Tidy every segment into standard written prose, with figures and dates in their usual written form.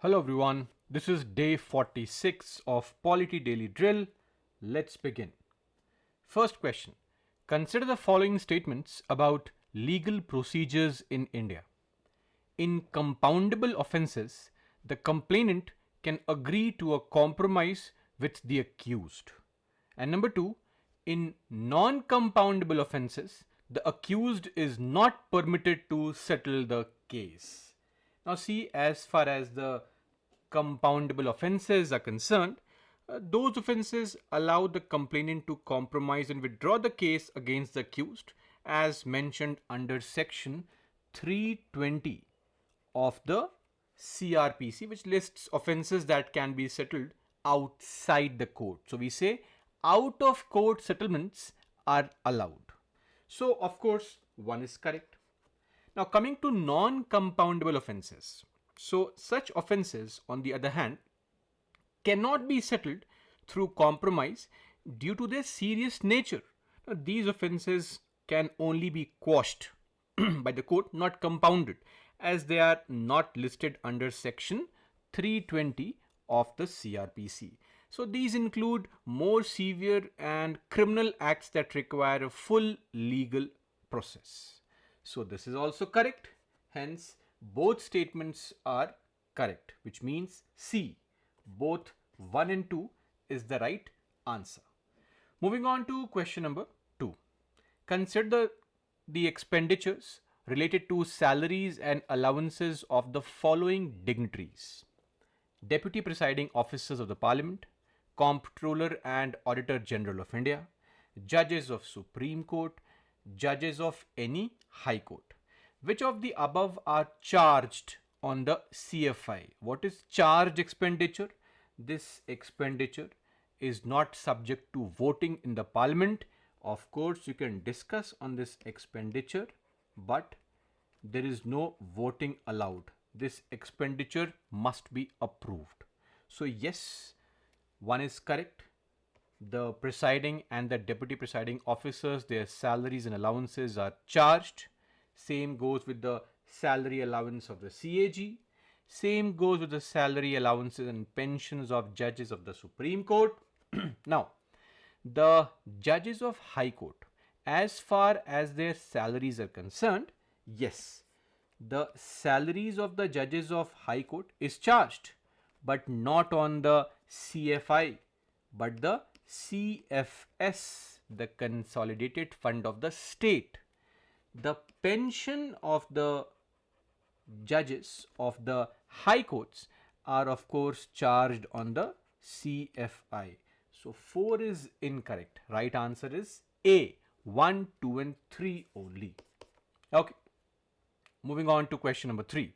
Hello everyone, this is day 46 of Polity Daily Drill. Let's begin. First question. Consider the following statements about legal procedures in India. In compoundable offences, the complainant can agree to a compromise with the accused. And number two, in non-compoundable offences, the accused is not permitted to settle the case. Now see, as far as the compoundable offences are concerned, those offences allow the complainant to compromise and withdraw the case against the accused as mentioned under section 320 of the CRPC, which lists offences that can be settled outside the court. So we say out of court settlements are allowed. So of course one is correct. Now coming to non-compoundable offences. So such offences on the other hand cannot be settled through compromise due to their serious nature. Now, these offences can only be quashed by the court, not compounded, as they are not listed under section 320 of the CRPC. So these include more severe and criminal acts that require a full legal process. So this is also correct. Hence, both statements are correct, which means C, both 1 and 2 is the right answer. Moving on to question number 2. Consider the expenditures related to salaries and allowances of the following dignitaries: Deputy Presiding Officers of the Parliament, Comptroller and Auditor General of India, Judges of Supreme Court, Judges of any High Court. Which of the above are charged on the CFI? What is charged expenditure? This expenditure is not subject to voting in the Parliament. Of course, you can discuss on this expenditure, but there is no voting allowed. This expenditure must be approved. So yes, one is correct. The presiding and the deputy presiding officers, their salaries and allowances are charged. Same goes with the salary allowance of the CAG. Same goes with the salary allowances and pensions of judges of the Supreme Court. Now, the judges of High Court, as far as their salaries are concerned, yes, the salaries of the judges of High Court is charged, but not on the CFI, but the CFS, the Consolidated Fund of the State. The pension of the judges of the high courts are of course charged on the CFI. So 4 is incorrect. Right answer is A, 1, 2 and 3 only. Okay. Moving on to question number 3.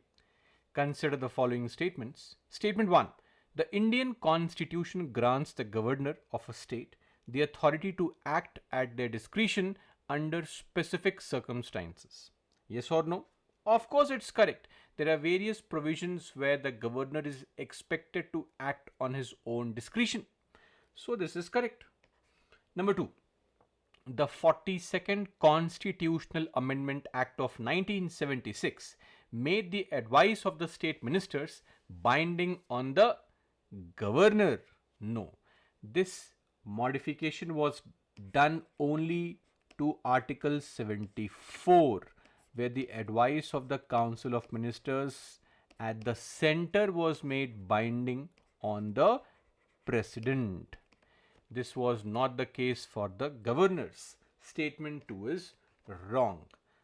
Consider the following statements. Statement 1. The Indian Constitution grants the governor of a state the authority to act at their discretion under specific circumstances. Yes or no? Of course it's correct. There are various provisions where the governor is expected to act on his own discretion. So this is correct. Number 2. The 42nd Constitutional Amendment Act of 1976 made the advice of the state ministers binding on the governor. No. This modification was done only to Article 74, where the advice of the Council of Ministers at the center was made binding on the president. This was not the case for the governors. Statement 2 is wrong.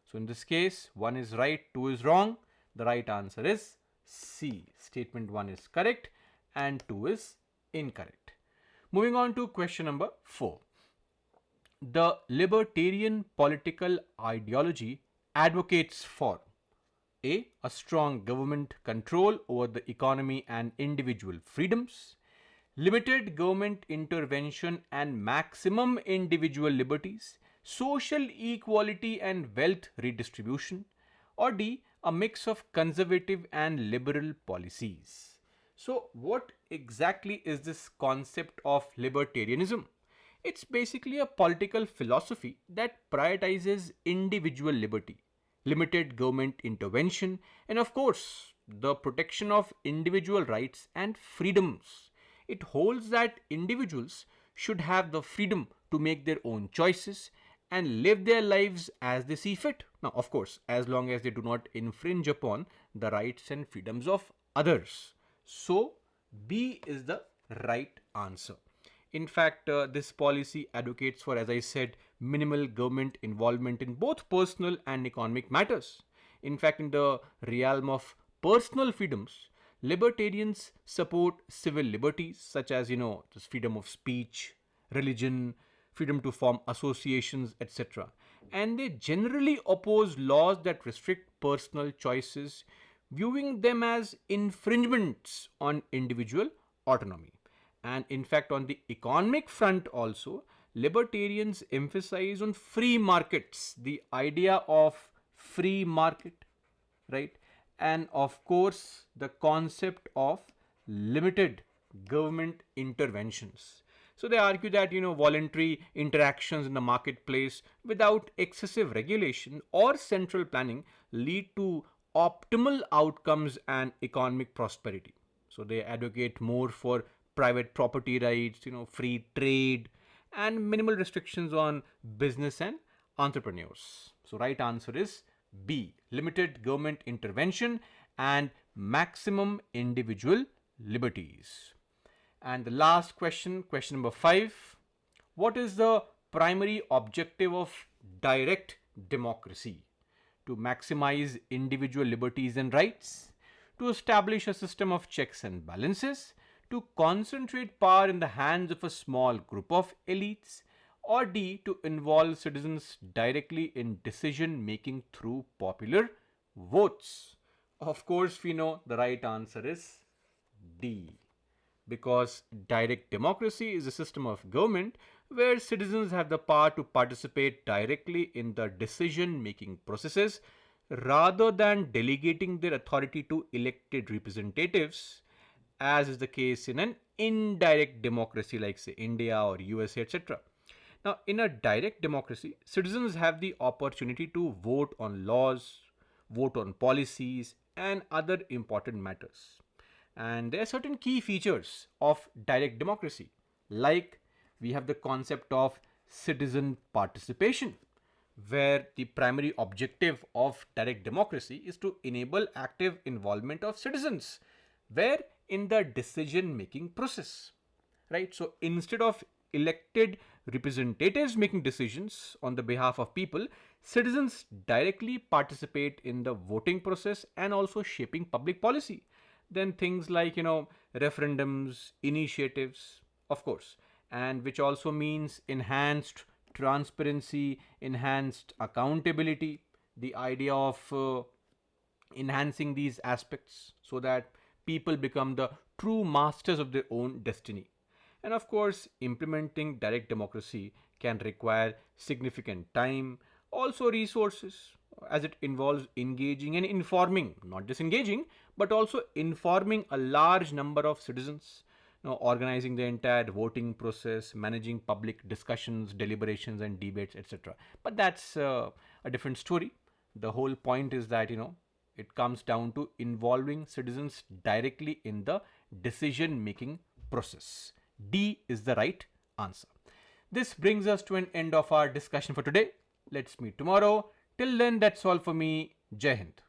So in this case, 1 is right, 2 is wrong. The right answer is C. Statement 1 is correct and 2 is incorrect. Moving on to question number 4. The libertarian political ideology advocates for A. A strong government control over the economy and individual freedoms, limited government intervention and maximum individual liberties, social equality and wealth redistribution, or D. A mix of conservative and liberal policies. So what exactly is this concept of libertarianism? It's basically a political philosophy that prioritizes individual liberty, limited government intervention, and of course, the protection of individual rights and freedoms. It holds that individuals should have the freedom to make their own choices and live their lives as they see fit. Now, of course, as long as they do not infringe upon the rights and freedoms of others. So, B is the right answer. In fact, this policy advocates for, as I said, minimal government involvement in both personal and economic matters. In fact, in the realm of personal freedoms, libertarians support civil liberties such as, just freedom of speech, religion, freedom to form associations, etc. And they generally oppose laws that restrict personal choices, viewing them as infringements on individual autonomy. And in fact, on the economic front also, libertarians emphasize on free markets, the idea of free market, right? And of course, the concept of limited government interventions. So they argue that, voluntary interactions in the marketplace without excessive regulation or central planning lead to optimal outcomes and economic prosperity. So they advocate more for private property rights, free trade, and minimal restrictions on business and entrepreneurs. So right answer is B, limited government intervention and maximum individual liberties. And the last question, question number 5. What is the primary objective of direct democracy? To maximize individual liberties and rights, to establish a system of checks and balances, to concentrate power in the hands of a small group of elites, or D, to involve citizens directly in decision making through popular votes? Of course, we know the right answer is D, because direct democracy is a system of government where citizens have the power to participate directly in the decision making processes rather than delegating their authority to elected representatives, as is the case in an indirect democracy like, say, India or USA, etc. Now, in a direct democracy, citizens have the opportunity to vote on laws, vote on policies, and other important matters. And there are certain key features of direct democracy, like we have the concept of citizen participation, where the primary objective of direct democracy is to enable active involvement of citizens, where in the decision making process, right? So instead of elected representatives making decisions on the behalf of people, citizens directly participate in the voting process and also shaping public policy. Then things like, referendums, initiatives, of course, and which also means enhanced transparency, enhanced accountability, the idea of enhancing these aspects so that people become the true masters of their own destiny. And of course, implementing direct democracy can require significant time, also resources, as it involves engaging and informing, not just engaging, but also informing a large number of citizens, organizing the entire voting process, managing public discussions, deliberations, and debates, etc. But that's a different story. The whole point is that, it comes down to involving citizens directly in the decision making process. D is the right answer. This brings us to an end of our discussion for today. Let's meet tomorrow. Till then, that's all for me. Jai Hind.